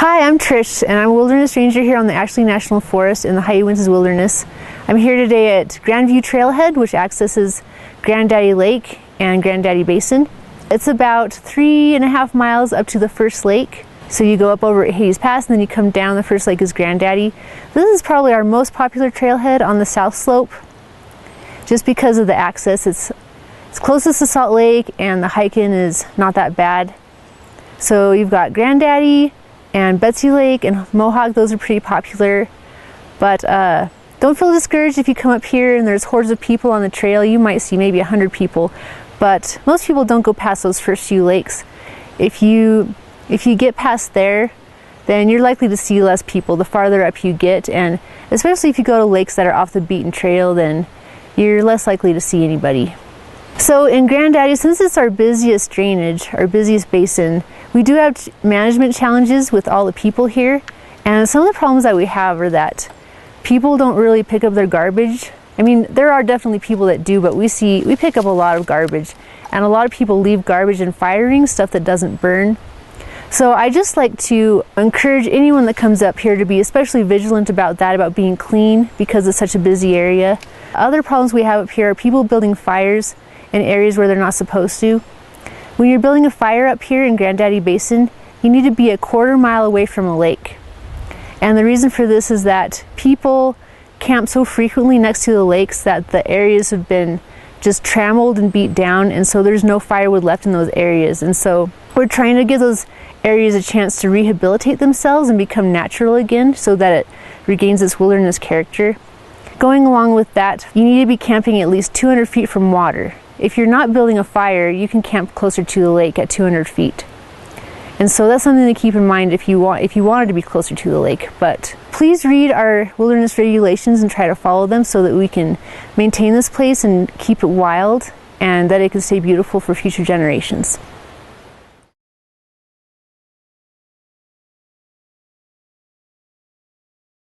Hi, I'm Trish, and I'm a wilderness ranger here on the Ashley National Forest in the High Winds Wilderness. I'm here today at Grandview Trailhead, which accesses Grandaddy Lake and Grandaddy Basin. It's about 3.5 miles up to the first lake. So you go up over at Hades Pass, and then you come down. The first lake is Grandaddy. This is probably our most popular trailhead on the south slope, just because of the access. It's closest to Salt Lake, and the hiking is not that bad. So you've got Grandaddy and Betsy Lake and Mohawk. Those are pretty popular, but don't feel discouraged if you come up here and there's hordes of people on the trail. You might see maybe 100 people, but most people don't go past those first few lakes. If you get past there, then you're likely to see less people the farther up you get, and especially if you go to lakes that are off the beaten trail, then you're less likely to see anybody. So in Grandaddy, since it's our busiest drainage, our busiest basin, we do have management challenges with all the people here. And some of the problems that we have are that people don't really pick up their garbage. I mean, there are definitely people that do, but we pick up a lot of garbage. And a lot of people leave garbage in fire rings, stuff that doesn't burn. So I just like to encourage anyone that comes up here to be especially vigilant about that, about being clean, because it's such a busy area. Other problems we have up here are people building fires in areas where they're not supposed to. When you're building a fire up here in Grandaddy Basin, you need to be a 1/4 mile away from a lake. And the reason for this is that people camp so frequently next to the lakes that the areas have been just trammeled and beat down, and so there's no firewood left in those areas. And so we're trying to give those areas a chance to rehabilitate themselves and become natural again so that it regains its wilderness character. Going along with that, you need to be camping at least 200 feet from water. If you're not building a fire, you can camp closer to the lake at 200 feet. And so that's something to keep in mind if you wanted to be closer to the lake. But please read our wilderness regulations and try to follow them so that we can maintain this place and keep it wild, and that it can stay beautiful for future generations.